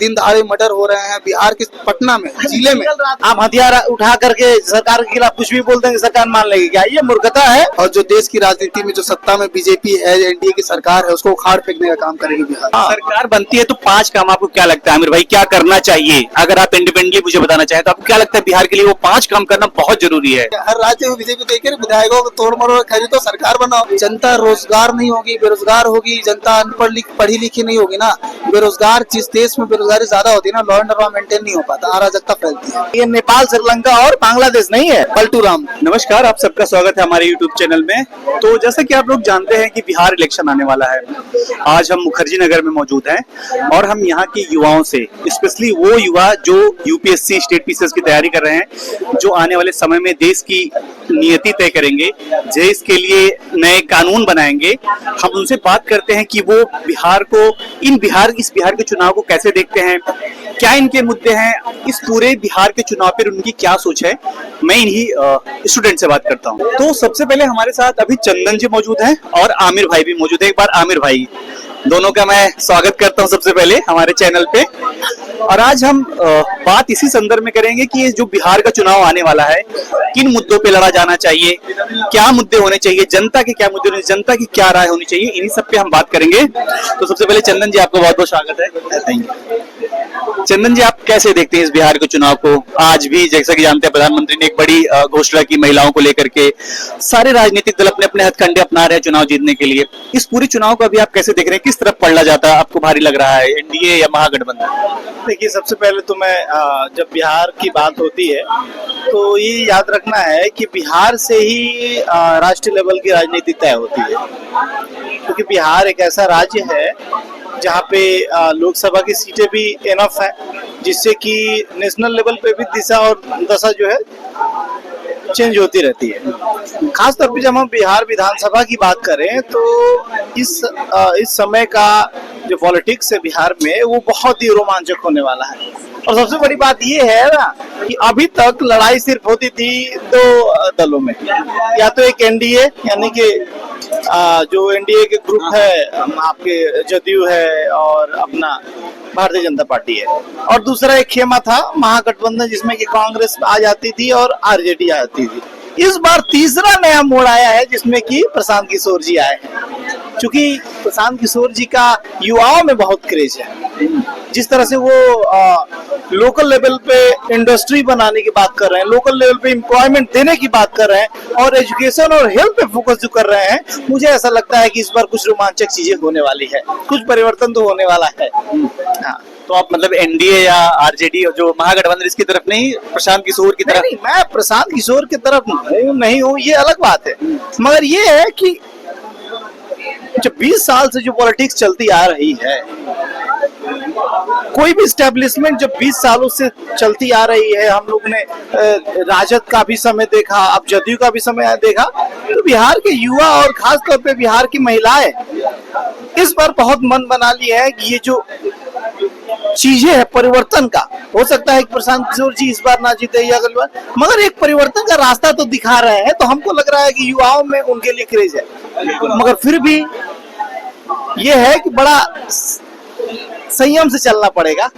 दिन दहाड़े मर्डर हो रहे हैं बिहार के पटना में, जिले में। आप हथियार उठा करके सरकार के खिलाफ कुछ भी बोल देंगे, सरकार मान लेगी क्या? ये मूर्खता है। और जो देश की राजनीति में जो सत्ता में बीजेपी है, एनडीए की सरकार है, उसको उखाड़ फेंकने का काम करेगी बिहार। सरकार बनती है तो 5 काम आपको क्या लगता है आमिर भाई क्या करना चाहिए? अगर आप इंडिपेंडेंटली मुझे बताना चाहें तो आपको क्या लगता है बिहार के लिए वो 5 काम करना बहुत जरूरी है? हर राज्य में बीजेपी देखे विधायकों को तोड़ मरोड़ खरीदो, सरकार बनाओ। जनता रोजगार नहीं होगी, बेरोजगार होगी, जनता अनपढ़ पढ़ी लिखी नहीं होगी ना। बेरोजगार, जिस देश में बेरोजगारी ज्यादा होती है ना, लॉ एंड ऑर्डर मेंटेन नहीं हो पाता, अराजकता फैलती है। ये नेपाल, श्रीलंका और बांग्लादेश नहीं है। पलटू राम। नमस्कार, आप सबका स्वागत है हमारे YouTube चैनल में। तो जैसा कि आप लोग जानते हैं कि बिहार इलेक्शन आने वाला है। आज हम मुखर्जी नगर में मौजूद हैं और हम यहाँ के युवाओं से, स्पेशली वो युवा जो यूपीएससी स्टेट पीसीएस की तैयारी कर रहे हैं, जो आने वाले समय में देश की नियति तय करेंगे, देश के लिए नए कानून बनाएंगे, हम उनसे बात करते हैं कि वो बिहार को, इस बिहार के चुनाव को कैसे देखते हैं, क्या इनके मुद्दे हैं, इस पूरे बिहार के चुनाव पर उनकी क्या सोच है। मैं इन्हीं स्टूडेंट से बात करता हूँ। तो सबसे पहले हमारे साथ अभी चंदन जी मौजूद हैं और आमिर भाई भी मौजूद है। एक बार आमिर भाई, दोनों का मैं स्वागत करता हूँ सबसे पहले हमारे चैनल पे। और आज हम बात इसी संदर्भ में करेंगे कि ये जो बिहार का चुनाव आने वाला है, किन मुद्दों पे लड़ा जाना चाहिए, क्या मुद्दे होने चाहिए, जनता के क्या मुद्दे होने चाहिए, जनता की क्या राय होनी चाहिए, इन्हीं सब पे हम बात करेंगे। तो सबसे पहले चंदन जी, आपको बहुत बहुत स्वागत है। Thank you. चंदन जी, आप कैसे देखते हैं इस बिहार के चुनाव को? आज भी जैसा कि जानते हैं प्रधानमंत्री ने एक बड़ी घोषणा की महिलाओं को लेकर के, सारे राजनीतिक दल अपने अपने हथकंडे अपना रहे हैं चुनाव जीतने के लिए। इस पूरे चुनाव को अभी आप कैसे देख रहे हैं? किस तरफ पलटा जाता है आपको भारी लग रहा है, एनडीए या महागठबंधन? देखिए, सबसे पहले तो मैं जब बिहार की बात होती है तो ये याद रखना है कि बिहार से ही राष्ट्रीय लेवल की राजनीति तय होती है, क्योंकि बिहार एक ऐसा राज्य है जहाँ पे लोकसभा की सीटें भी एनफ है, जिससे कि नेशनल लेवल पे भी दिशा और दशा जो है चेंज होती रहती है। खासतौर पे जब हम बिहार विधानसभा की बात करें तो इस समय का जो पॉलिटिक्स है बिहार में, वो बहुत ही रोमांचक होने वाला है। और सबसे बड़ी बात ये है ना कि अभी तक लड़ाई सिर्फ होती थी 2 दलों में, या तो एक एनडीए यानी कि जो एनडीए के ग्रुप है, आपके जदयू है और अपना भारतीय जनता पार्टी है, और दूसरा एक खेमा था महागठबंधन, जिसमें कि कांग्रेस आ जाती थी और आरजेडी आ जाती थी। इस बार तीसरा नया मोड़ आया है जिसमें कि प्रशांत किशोर जी आए हैं। क्योंकि प्रशांत किशोर जी का युवाओं में बहुत क्रेज है, जिस तरह से वो लोकल लेवल पे इंडस्ट्री बनाने की बात कर रहे हैं, लोकल लेवल पे एम्प्लॉयमेंट देने की बात कर रहे हैं, और एजुकेशन और हेल्थ पे फोकस जो कर रहे हैं, मुझे ऐसा लगता है कि इस बार कुछ रोमांचक चीजें होने वाली है, कुछ परिवर्तन तो होने वाला है। हाँ। तो आप मतलब एनडीए या आरजेडी जो महागठबंधन, इसकी तरफ नहीं, प्रशांत किशोर की तरफ? नहीं, मैं प्रशांत किशोर की तरफ नहीं हूँ, ये अलग बात है। मगर ये है कि जो 20 साल से जो पॉलिटिक्स चलती आ रही है, कोई भी स्टैब्लिशमेंट जब 20 सालों से चलती आ रही है, हम लोग ने राजद का भी समय देखा, अब जदयू का भी समय देखा, तो बिहार के युवा और खास तौर पे बिहार की महिलाएं इस बार बहुत मन बना लिया है कि ये जो चीजें है परिवर्तन का, हो सकता है कि प्रशांत किशोर जी इस बार ना जीते या अगली बार, मगर एक परिवर्तन का रास्ता तो दिखा रहे हैं। तो हमको लग रहा है कि युवाओं में उनके लिए क्रेज है, मगर फिर भी ये है कि बड़ा संयम से चलना पड़ेगा।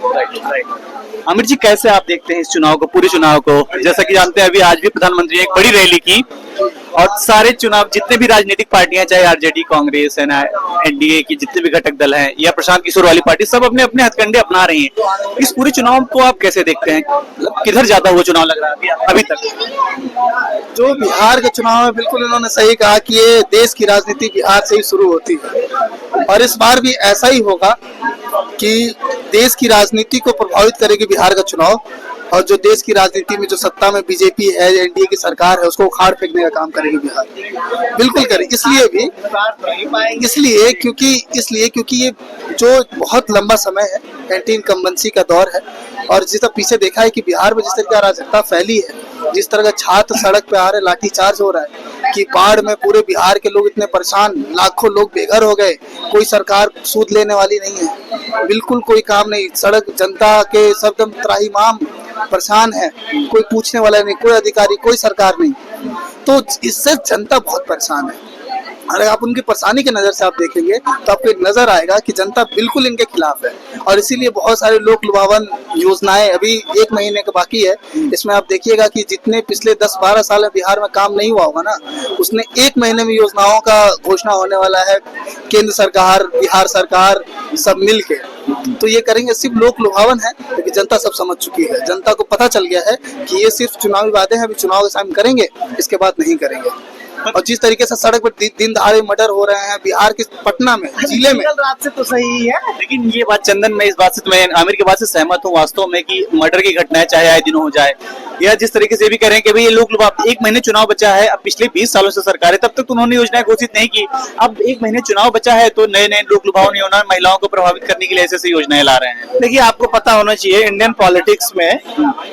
आमिर जी, कैसे आप देखते हैं इस चुनाव को, पूरे चुनाव को? जैसा कि जानते हैं अभी आज भी प्रधानमंत्री ने एक बड़ी रैली की और सारे चुनाव, जितने भी राजनीतिक पार्टियां, चाहे आरजेडी, कांग्रेस, एनडीए की जितने भी घटक दल हैं या प्रशांत किशोर वाली पार्टी, सब अपने अपने हथकंडे अपना रही हैं। इस पूरे चुनाव को आप कैसे देखते हैं? किधर जाता हुआ चुनाव लग रहा है अभी तक? जो बिहार के चुनाव में, बिल्कुल इन्होंने सही कहा कि ये देश की राजनीति बिहार से ही शुरू होती है, और इस बार भी ऐसा ही होगा कि देश की राजनीति को प्रभावित करेगी बिहार का चुनाव। और जो देश की राजनीति में जो सत्ता में बीजेपी है, एनडीए की सरकार है, उसको उखाड़ फेंकने का काम करेगी बिहार, बिल्कुल करे। इसलिए क्योंकि ये जो बहुत लंबा समय है, एंटी इनकम्बेंसी का दौर है, और जिस तरह पीछे देखा है कि बिहार में जिस तरह की अराजकता फैली है, जिस तरह का छात्र सड़क पे आ रहे, लाठीचार्ज हो रहा है, कि बाढ़ में पूरे बिहार के लोग इतने परेशान, लाखों लोग बेघर हो गए, कोई सरकार सूद लेने वाली नहीं है, बिल्कुल कोई काम नहीं, सड़क जनता के सबदम त्राहिमाम परेशान है, कोई पूछने वाला नहीं, कोई अधिकारी, कोई सरकार नहीं। तो इससे जनता बहुत परेशान है। अगर आप उनकी परेशानी की नजर से आप देखेंगे तो आपको एक नजर आएगा कि जनता बिल्कुल इनके खिलाफ है, और इसीलिए बहुत सारे लोक लुभावन योजनाएं अभी 1 महीने का बाकी है। इसमें आप देखिएगा कि जितने पिछले 10-12 साल में बिहार में काम नहीं हुआ होगा ना, उसने 1 महीने में योजनाओं का घोषणा होने वाला है। केंद्र सरकार, बिहार सरकार सब मिल के तो ये करेंगे। सिर्फ लोक लुभावन है, लेकिन जनता सब समझ चुकी है। जनता को पता चल गया है कि ये सिर्फ चुनावी वादे हैं, अभी चुनाव के समय करेंगे, इसके बाद नहीं करेंगे। और जिस तरीके से सड़क पर दिन दहाड़े मर्डर हो रहे हैं बिहार के पटना में, जिले में, रात से तो सही है, लेकिन ये बात चंदन, मैं इस बात से, मैं आमिर की बात से सहमत हूँ वास्तव में कि मर्डर की घटनाएं चाहे आए दिन हो जाए, या जिस तरीके से भी कह रहे हैं कि भाई ये लोग 1 महीने चुनाव बचा है, अब पिछले 20 सालों से सरकार है, तब तक तो उन्होंने योजनाएं घोषित नहीं की। अब 1 महीने चुनाव बचा है तो नए नए लोक लुभावन नहीं होना, महिलाओं को प्रभावित करने के लिए ऐसे ऐसी योजनाएं ला रहे हैं। देखिए आपको पता होना चाहिए इंडियन पॉलिटिक्स में,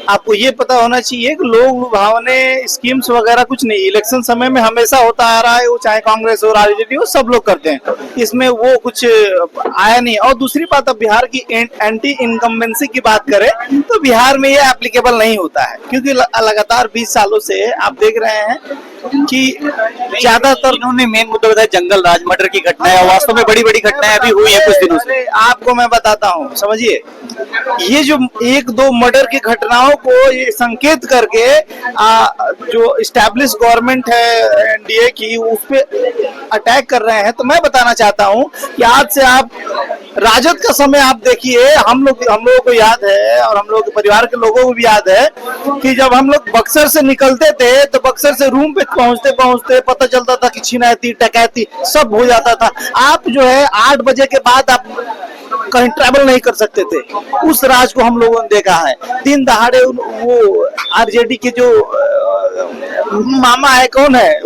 आपको ये पता होना चाहिए कि लोग लुभावने स्कीम्स वगैरह कुछ नहीं, इलेक्शन समय में हमेशा होता आ रहा है, वो चाहे कांग्रेस हो, आरजेडी हो, सब लोग करते हैं, इसमें वो कुछ आया नहीं। और दूसरी बात, अब बिहार की एंटी इनकम्बेंसी की बात करें तो बिहार में ये एप्लीकेबल नहीं होता है, क्योंकि लगातार 20 सालों से आप देख रहे हैं कि ज्यादातर इन्होंने मेन मुद्दा बताया जंगल राज, मर्डर की घटनाएं, वास्तव में बड़ी बड़ी घटनाएं अभी हुई है कुछ दिनों से। आपको मैं बताता हूँ, समझिए, ये जो 1-2 मर्डर की घटनाओं को ये संकेत करके जो इस्टेब्लिश गवर्नमेंट है एनडीए की, उस पे अटैक कर रहे हैं। तो मैं बताना चाहता हूँ कि आज से आप राजद का समय आप देखिए, हम लोगों को याद है और हम लोग के परिवार के लोगों को भी याद है कि जब हम लोग बक्सर से निकलते थे तो बक्सर से रूम पे पहुंचते पहुंचते पता चलता था कि छिनैती डकैती सब हो जाता था। आप जो है 8 बजे के बाद आप कहीं ट्रैवल नहीं कर सकते थे, उस राज को हम लोगों ने देखा है। दिन दहाड़े वो आरजेडी के जो मामा है, कौन है,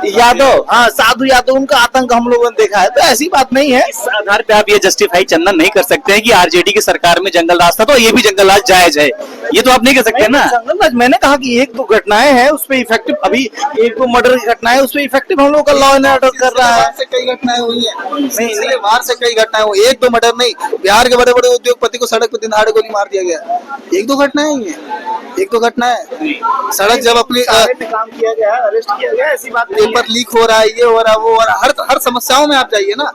यादव, हाँ साधु यादव, उनका आतंक हम लोगों ने देखा है। तो ऐसी बात नहीं है। इस आधार पे आप ये जस्टिफाई चंदन नहीं कर सकते हैं कि आरजेडी की सरकार में जंगल राज था तो ये भी जंगल राज जायज है, ये तो आप नहीं कह सकते ना। जंगल राज मैंने कहा कि 1-2 घटनाएं हैं उस पे इफेक्टिव, अभी 1-2 मर्डर की घटनाएं उस पे इफेक्टिव हम लोग का लॉ एंड ऑर्डर कर रहा है। से कई घटनाएं हुई है, नहीं बाहर से कई घटनाएं हुई, 1-2 मर्डर नहीं। बिहार के बड़े बड़े उद्योगपति को सड़क पर दिन दहाड़े गोली मार दिया गया, 1-2 घटनाएं ही है, 1-2 घटनाएं। सड़क जब अपनी काम किया गया, अरेस्ट किया गया, ऐसी बात नहीं है। पेपर लीक हो रहा है, ये हो रहा है, वो हो रहा है, हर समस्याओं में आप जाइए ना,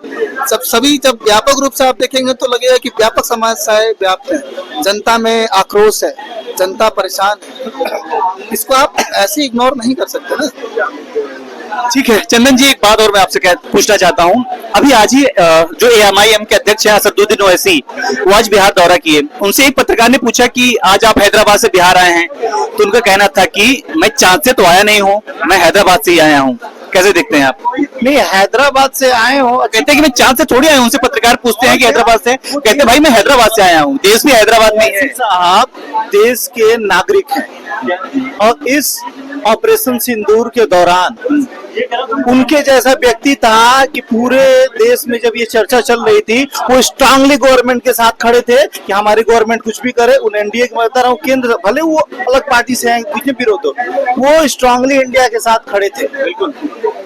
सभी जब व्यापक रूप से आप देखेंगे तो लगेगा कि व्यापक समस्याएं व्याप्त है, जनता में आक्रोश है, जनता परेशान है, इसको आप ऐसे इग्नोर नहीं कर सकते ना। ठीक है चंदन जी, एक बात और मैं आपसे पूछना चाहता हूँ। अभी आज ही जो एएमआईएम के अध्यक्ष हैं असदुद्दीन ओवैसी, वो आज बिहार दौरा किए। उनसे एक पत्रकार ने पूछा कि आज आप हैदराबाद से बिहार आए हैं, तो उनका कहना था कि मैं चांद से तो आया नहीं हूँ, मैं हैदराबाद से ही आया हूँ। कैसे देखते हैं आप? नहीं, हैदराबाद से आए हो, कहते हैं कि मैं चांद से थोड़ी आया हूँ। उनसे पत्रकार पूछते हैं कि हैदराबाद से, कहते हैं भाई मैं हैदराबाद से आया हूँ, देश भी हैदराबाद में है। साहब देश के नागरिक हैं और इस ऑपरेशन सिंदूर के दौरान उनके जैसा व्यक्ति था कि पूरे देश में जब ये चर्चा चल रही थी, वो स्ट्रांगली गवर्नमेंट के साथ खड़े थे कि हमारी गवर्नमेंट कुछ भी करे। उन एनडीए की बता रहा हूँ, केंद्र भले वो अलग पार्टी से हैं, बीच में विरोध हो, वो स्ट्रांगली इंडिया के साथ खड़े थे बिल्कुल।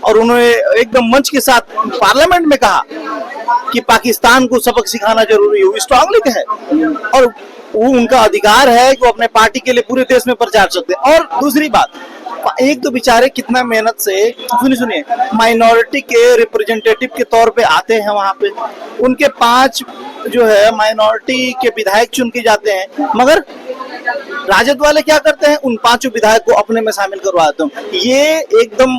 और उन्होंने एकदम मंच के साथ पार्लियामेंट में कहा कि पाकिस्तान को सबक सिखाना जरूरी है, स्ट्रांगली कहे, और वो उनका अधिकार है कि वो अपने पार्टी के लिए पूरे देश में प्रचार सकते हैं। और दूसरी बात, एक तो बेचारे कितना मेहनत से, सुनिए, माइनॉरिटी के रिप्रेजेंटेटिव के तौर पे आते हैं वहां पे, उनके 5 जो है माइनॉरिटी के विधायक चुन के जाते हैं, मगर राजद वाले क्या करते हैं, उन 5 विधायक को अपने में शामिल करवा देते हैं। ये एकदम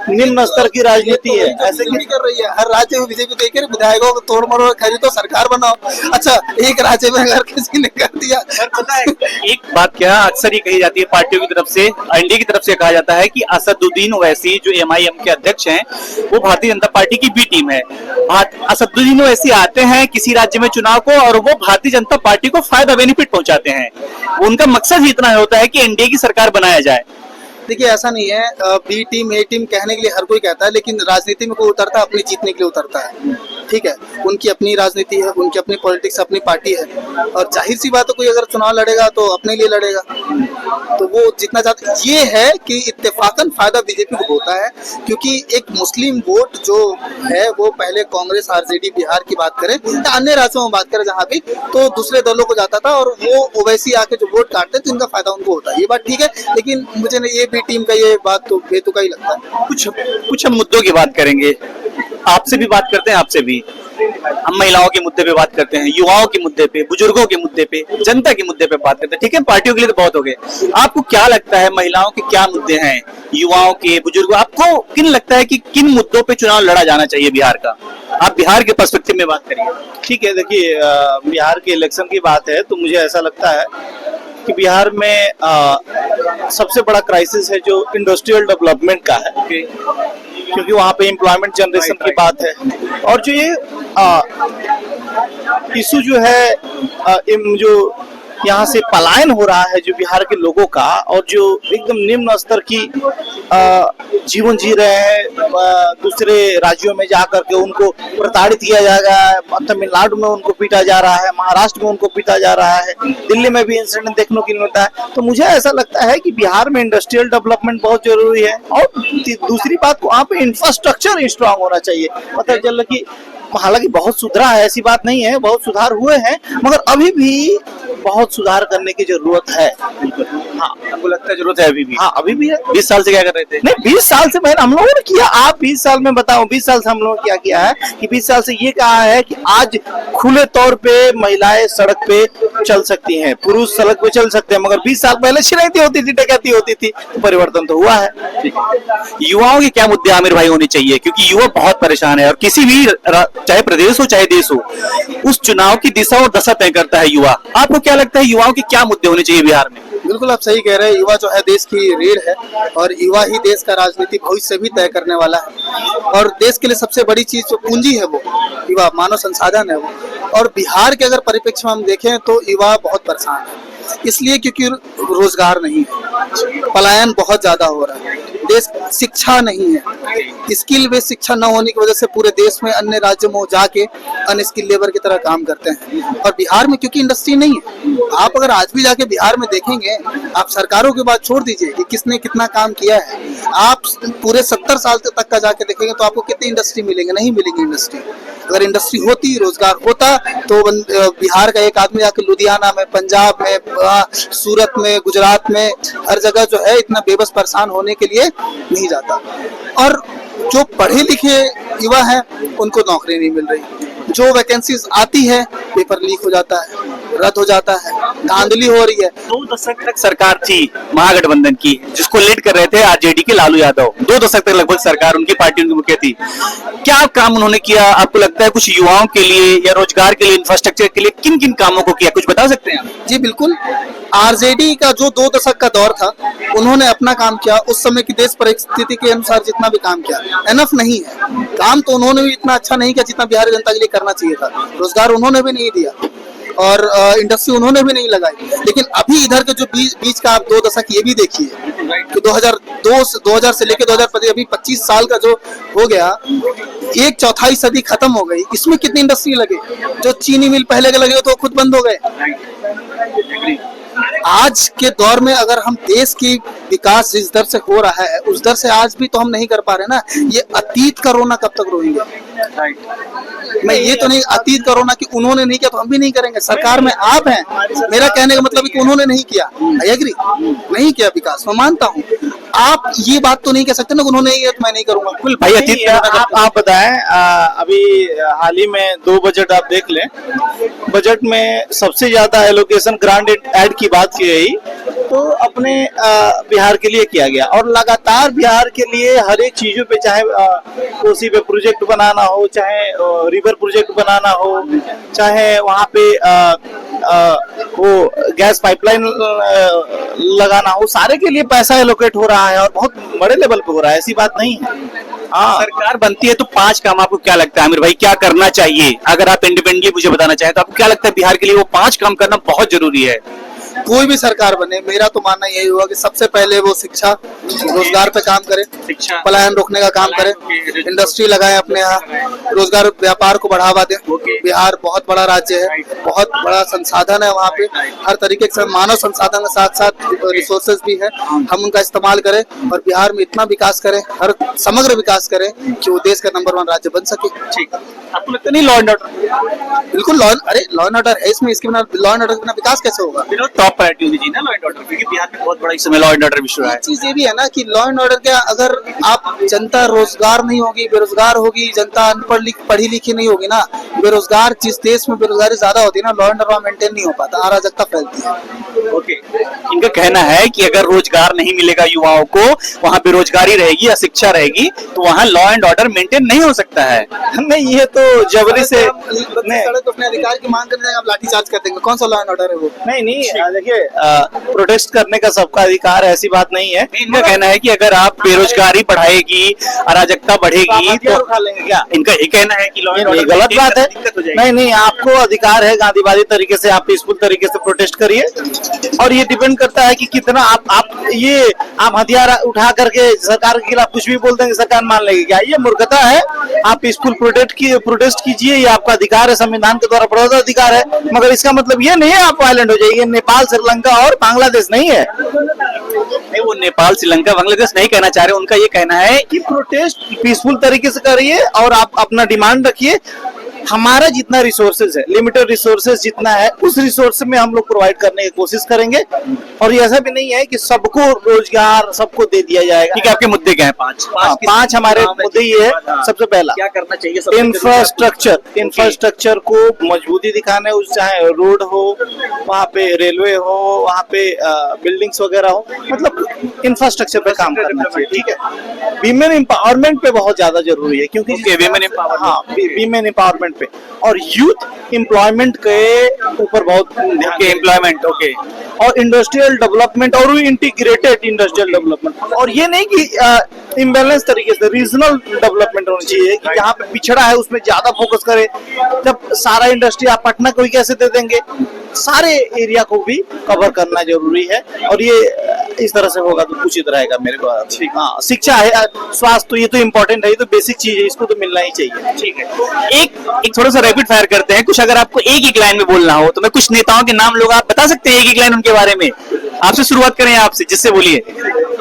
निम्न स्तर की राजनीति है। ऐसे नहीं कर रही है, हर राज्य में बीजेपी देखे विधायकों को तोड़ मरोड़ खरीदो, सरकार बनाओ। अच्छा, एक राज्य में अगर किसी ने कर दिया, पता है एक बात क्या अक्सर ये कही जाती है पार्टियों की तरफ से, एनडीए की तरफ से कहा जाता है कि असदुद्दीन ओवैसी जो एमआईएम के अध्यक्ष हैं, वो भारतीय जनता पार्टी की बी टीम है। असदुद्दीन ओवैसी आते हैं किसी राज्य में चुनाव को और वो भारतीय जनता पार्टी को फायदा बेनिफिट पहुंचाते हैं। उनका मकसद ही इतना होता है कि एनडीए की सरकार बनाया जाए। देखिए ऐसा नहीं है, बी टीम ए टीम कहने के लिए हर कोई कहता है, लेकिन राजनीति में कोई उतरता है अपनी जीतने के लिए उतरता है, ठीक है। उनकी अपनी राजनीति है, उनकी अपनी पॉलिटिक्स, अपनी पार्टी है, और जाहिर सी बात है कोई अगर चुनाव लड़ेगा तो अपने लिए लड़ेगा, तो वो जितना चाहता। ये है कि इत्तेफाकन फायदा बीजेपी को होता है, क्योंकि एक मुस्लिम वोट जो है वो पहले कांग्रेस आरजेडी बिहार की बात करें या अन्य राज्यों में बात करें जहाँ भी, तो दूसरे दलों को जाता था और वो ओवैसी आके जो वोट काटते तो इनका फायदा उनको होता है, ये बात ठीक है। लेकिन मुझे ये बी भी टीम का ये बात तो बेतुका ही लगता है। कुछ हम मुद्दों की बात करेंगे, आपसे भी बात करते हैं, आपसे भी हम महिलाओं के मुद्दे पे बात करते हैं, युवाओं के मुद्दे पे, बुजुर्गों के मुद्दे पे, जनता के मुद्दे पे बात करते हैं। ठीक है, पार्टियों के लिए तो बहुत हो गए। आपको क्या लगता है महिलाओं के क्या मुद्दे हैं, युवाओं के, बुजुर्गों, आपको किन लगता है कि किन मुद्दों पे चुनाव लड़ा जाना चाहिए बिहार का? आप बिहार के पर्सपेक्टिव में बात करिए। ठीक है, देखिए बिहार के इलेक्शन की बात है तो मुझे ऐसा लगता है कि बिहार में सबसे बड़ा क्राइसिस है जो इंडस्ट्रियल डेवलपमेंट का है, क्योंकि वहाँ पे एम्प्लॉयमेंट जनरेशन की बात है। और जो ये इशू जो है जो यहाँ से पलायन हो रहा है जो बिहार के लोगों का, और जो एकदम निम्न स्तर की जीवन जी रहे हैं, दूसरे राज्यों में जाकर के उनको प्रताड़ित किया जा रहा है, तमिलनाडु में उनको पीटा जा रहा है, महाराष्ट्र में उनको पीटा जा रहा है, दिल्ली में भी इंसिडेंट देखने को मिलता है। तो मुझे ऐसा लगता है कि बिहार में इंडस्ट्रियल डेवलपमेंट बहुत जरूरी है, और दूसरी बात वहाँ पे इंफ्रास्ट्रक्चर स्ट्रांग होना चाहिए। पता चल कि हालांकि बहुत सुधरा है, ऐसी बात नहीं है, बहुत सुधार हुए हैं, मगर अभी भी बहुत सुधार करने की जरूरत है। हाँ, आपको लगता है जरूरत है अभी भी? हाँ, अभी भी है। 20 साल से क्या कर रहे थे? नहीं, 20 साल से मैंने हम लोगों ने किया। आप 20 साल में बताओ, 20 साल से हम लोगों ने क्या किया है कि 20 साल से ये कहा है कि आज खुले तौर पे महिलाएं सड़क पे चल सकती हैं, पुरुष सड़क पे चल सकते हैं, मगर 20 साल पहले छिनैती होती थी, डकैती होती थी, तो परिवर्तन तो हुआ है। युवाओं के क्या मुद्दे आमिर भाई होने चाहिए, क्योंकि युवा बहुत परेशान है, और किसी भी चाहे प्रदेश हो चाहे देश हो, उस चुनाव की दिशा और दशा तय करता है युवा। आपको क्या लगता है युवाओं के क्या मुद्दे होने चाहिए बिहार में? बिल्कुल आप सही कह रहे हैं, युवा जो है देश की रीढ़ है, और युवा ही देश का राजनीतिक भविष्य भी तय करने वाला है। और देश के लिए सबसे बड़ी चीज जो पूंजी है वो युवा, मानव संसाधन है वो। और बिहार के अगर परिप्रेक्ष्य में हम देखें तो युवा बहुत परेशान है, इसलिए क्योंकि रोजगार नहीं है, पलायन बहुत ज्यादा हो रहा है, देश शिक्षा नहीं है, स्किल बेस्ड शिक्षा न होने की वजह से पूरे देश में अन्य राज्यों में जाके अनस्किल लेबर की तरह काम करते हैं। और बिहार में क्योंकि इंडस्ट्री नहीं है, आप अगर आज भी जाके बिहार में देखेंगे, आप सरकारों की बात छोड़ दीजिए कि किसने कितना काम किया है, आप पूरे 70 साल तक का जाके देखेंगे तो आपको कितनी इंडस्ट्री मिलेंगे? नहीं मिलेंगी इंडस्ट्री। अगर इंडस्ट्री होती, रोजगार होता, तो बिहार का एक आदमी जाके लुधियाना में, पंजाब में, सूरत में, गुजरात में, हर जगह जो है इतना बेबस परेशान होने के लिए नहीं जाता। और जो पढ़े लिखे युवा हैं उनको नौकरी नहीं मिल रही, जो वैकेंसीज आती है पेपर लीक हो जाता है, रद्द हो जाता है, धांधली हो रही है। 2 दशक तक सरकार थी महागठबंधन की, जिसको लीड कर रहे थे आरजेडी के लालू यादव। 2 दशक तक लगभग सरकार उनकी पार्टी उनकी मुख्य थी। क्या काम उन्होंने किया? आपको लगता है कुछ युवाओं के लिए या रोजगार के लिए, इंफ्रास्ट्रक्चर के लिए किन किन कामों को किया, कुछ बता सकते हैं? जी बिल्कुल, आरजेडी का जो 2 दशक का दौर था, उन्होंने अपना काम किया, उस समय की देश परिस्थिति के अनुसार जितना भी काम किया एनफ नहीं है। काम तो उन्होंने भी इतना अच्छा नहीं किया जितना बिहार जनता के लिए करना चाहिए था। रोजगार उन्होंने भी नहीं दिया, और इंडस्ट्री उन्होंने भी नहीं लगाई। लेकिन अभी इधर के जो बीच का आप 2 दशक ये भी देखिए कि 2000 से लेकर 2025, अभी 25 साल का जो हो गया, 1/4 सदी खत्म हो गई। इसमें कितनी इंडस्ट्री लगे? जो चीनी मिल पहले के लगे तो खुद बंद हो गए। आज के दौर में अगर हम देश की विकास जिस दर से हो रहा है उस दर से आज भी तो हम नहीं कर पा रहे ना, ये अतीत का रोना कब तक रोएंगे? मैं ये तो नहीं, अतीत का रोना कि उन्होंने नहीं किया तो हम भी नहीं करेंगे। सरकार में आप हैं, मेरा कहने का मतलब है कि उन्होंने नहीं किया, आई एग्री, नहीं किया विकास, मैं मानता हूँ। आप ये बात तो नहीं कह सकते ना उन्होंने ये तो मैं नहीं करूंगा। बिल्कुल भाई, अतीत आप बताएं, अभी हाल ही में 2 बजट आप देख लें, बजट में सबसे ज्यादा एलोकेशन ग्रांट ऐड की बात की गई तो अपने बिहार के लिए किया गया, और लगातार बिहार के लिए हर एक चीजों पे, चाहे कोसी पे प्रोजेक्ट बनाना हो, चाहे रिवर प्रोजेक्ट बनाना हो, चाहे वहाँ पे वो गैस पाइपलाइन लगाना हो, सारे के लिए पैसा एलोकेट हो रहा है, और बहुत बड़े लेवल पे हो रहा है, ऐसी बात नहीं है। हाँ, सरकार बनती है तो 5 काम आपको क्या लगता है आमिर भाई क्या करना चाहिए? अगर आप इंडिपेंडेंटली मुझे बताना चाहें तो आपको क्या लगता है बिहार के लिए वो 5 काम करना बहुत जरूरी है? कोई भी सरकार बने, मेरा तो मानना यही होगा कि सबसे पहले वो शिक्षा, रोजगार पे काम करे, पलायन रोकने का काम करे, इंडस्ट्री लगाए अपने यहाँ, रोजगार व्यापार को बढ़ावा दे। बिहार बहुत बड़ा राज्य है, बहुत बड़ा संसाधन है, वहाँ पे हर तरीके से मानव संसाधन के साथ साथ रिसोर्सेज भी है, हम उनका इस्तेमाल करें और बिहार में इतना विकास करें, हर समग्र विकास करें कि वो देश का नंबर 1 राज्य बन सके। ठीक, आपको लगता नहीं लॉ एंड ऑर्डर? बिल्कुल लॉ एंड ऑर्डर है इसमें, इसके बिना लॉ एंड ऑर्डर के बिना विकास कैसे होगा? टॉप प्रायोरिटी होनी चाहिए ना लॉ एंड ऑर्डर, क्योंकि बिहार में बहुत बड़ा इस समय लॉ एंड ऑर्डर इशू है। चीज ये भी है ना कि लॉ एंड ऑर्डर क्या, अगर आप जनता रोजगार नहीं होगी, बेरोजगार होगी, जनता अनपढ़ पढ़ी लिखी नहीं होगी ना, बेरोजगार, जिस देश में बेरोजगारी ज्यादा होती है ना, लॉ एंड ऑर्डर मेंटेन नहीं हो पाता, अराजकता फैलती है। ओके, इनका कहना है कि अगर रोजगार नहीं मिलेगा युवाओं को, वहाँ बेरोजगारी रहेगी, अशिक्षा रहेगी, तो वहाँ लॉ एंड ऑर्डर मेंटेन नहीं हो सकता है। नहीं, ये तो जबरी से सड़क अपने अधिकार की मांग करने आप लाठीचार्ज कर देंगे, कौन सा लॉ एंड ऑर्डर है वो? नहीं, देखिए, प्रोटेस्ट करने का सबका अधिकार है, ऐसी बात नहीं है। इनका कहना है कि अगर आप बेरोजगारी बढ़ाएगी, अराजकता बढ़ेगी, तो उठा लेंगे क्या? इनका ये कहना है कि लॉ एंड ये ऑर्डर गलत बात है। दिक्कत हो जाएगी। नहीं, आपको अधिकार है गांधीवादी तरीके से, आप पीसफुल तरीके से प्रोटेस्ट करिए, और ये डिपेंड करता है कि कितना आप हथियार उठा करके सरकार के खिलाफ कुछ भी बोल देंगे, सरकार मान लेगी क्या? ये मूर्खता है। आप पीसफुल प्रोटेस्ट कीजिए, ये आपका अधिकार है, संविधान के द्वारा प्रदत्त अधिकार है, मगर इसका मतलब ये नहीं है आप वायलेंट हो जाइए। नेपाल, श्रीलंका और बांग्लादेश नहीं है। नहीं, वो नेपाल, श्रीलंका, बांग्लादेश नहीं कहना चाह रहे, उनका ये कहना है कि प्रोटेस्ट पीसफुल तरीके से करिए और आप अपना डिमांड रखिए। हमारा जितना रिसोर्सेज है, लिमिटेड रिसोर्सेज जितना है, उस रिसोर्स में हम लोग प्रोवाइड करने की कोशिश करेंगे, और ऐसा भी नहीं है कि सबको रोजगार सबको दे दिया जाएगा। ठीक है, आपके मुद्दे क्या है? पांच हमारे मुद्दे ये है। सबसे पहला, क्या करना चाहिए? इंफ्रास्ट्रक्चर को मजबूती दिखाने, उस चाहे रोड हो, वहाँ पे रेलवे हो, वहाँ पे बिल्डिंग्स वगैरह हो, मतलब इंफ्रास्ट्रक्चर पे काम करना चाहिए। ठीक है, वीमेन एम्पावरमेंट पे बहुत ज्यादा जरूरी है, क्योंकि वीमेन एम्पावरमेंट पे और यूथ एम्प्लॉयमेंट के ऊपर बहुत ध्यान। एम्प्लॉयमेंट, ओके, और इंडस्ट्रियल डेवलपमेंट, और इंटीग्रेटेड इंडस्ट्रियल डेवलपमेंट, और ये नहीं कि इम्बैलेंस तरीके से रीजनल डेवलपमेंट होनी चाहिए कि जहाँ पे पिछड़ा है उसमें ज्यादा फोकस करे। जब सारा इंडस्ट्री आप पटना को ही कैसे दे देंगे? सारे एरिया को भी कवर करना जरूरी है, और ये इस तरह से होगा तो उचित रहेगा मेरे को। हाँ, शिक्षा है, स्वास्थ्य, तो ये तो इम्पोर्टेंट है, ये तो बेसिक चीज है, इसको तो मिलना ही चाहिए। ठीक है, एक थोड़ा सा रैपिड फायर करते हैं। कुछ अगर आपको एक लाइन में बोलना हो, तो मैं कुछ नेताओं के नाम लोग आप बता सकते हैं, एक लाइन उनके बारे में। आपसे शुरुआत करें, आपसे, जिससे बोलिए।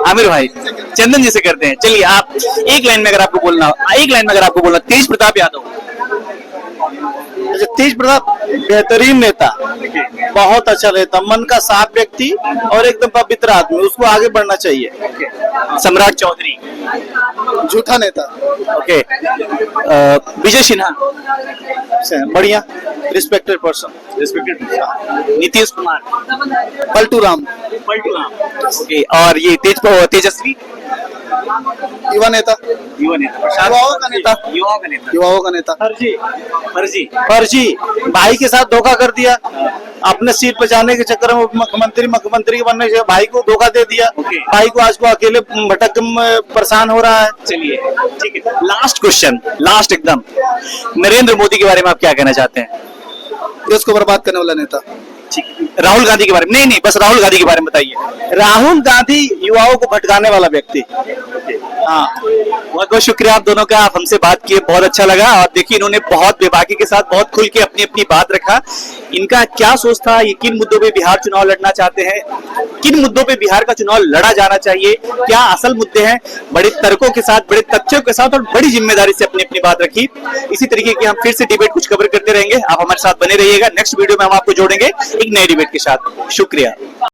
आमिर भाई, चंदन जी से करते हैं। चलिए, आप एक लाइन में अगर आपको बोलना हो, तेज प्रताप यादव। तेज प्रताप बेहतरीन नेता, बहुत अच्छा नेता, मन का साफ व्यक्ति और एकदम पवित्र आदमी, उसको आगे बढ़ना चाहिए। सम्राट चौधरी, झूठा नेता। ओके। विजय सिन्हा, बढ़िया, respected person. Nitish Kumar, Paltu Ram. Okay. और ये तेजस्वी, युवा नेता। युवाओं का नेता। फर्जी भाई के साथ धोखा कर दिया, अपने सीट पे जाने के चक्कर में मुख्यमंत्री बनने से भाई को धोखा दे दिया। भाई को आज को अकेले भटक परेशान हो रहा है। चलिए, ठीक है, लास्ट क्वेश्चन, लास्ट एकदम, नरेंद्र मोदी के बारे में आप क्या कहना चाहते हैं? देश को बर्बाद करने वाला नेता। राहुल गांधी के बारे में? नहीं, बस राहुल गांधी के बारे में बताइए। राहुल गांधी युवाओं को भटकाने वाला व्यक्ति। हाँ, बहुत बहुत शुक्रिया आप दोनों का, आप हमसे बात किए, बहुत अच्छा लगा। और देखिए, इन्होंने बहुत बेबाकी के साथ बहुत खुल के अपनी अपनी बात रखा। इनका क्या सोच था, ये किन मुद्दों पे बिहार चुनाव लड़ना चाहते हैं, किन मुद्दों पे बिहार का चुनाव लड़ा जाना चाहिए, क्या असल मुद्दे हैं, बड़े तर्कों के साथ, बड़े तथ्यों के साथ और बड़ी जिम्मेदारी से अपनी अपनी बात रखी। इसी तरीके की हम फिर से डिबेट कुछ कवर करते रहेंगे। आप हमारे साथ बने रहिएगा। नेक्स्ट वीडियो में हम आपको जोड़ेंगे एक नए डिबेट के साथ। शुक्रिया।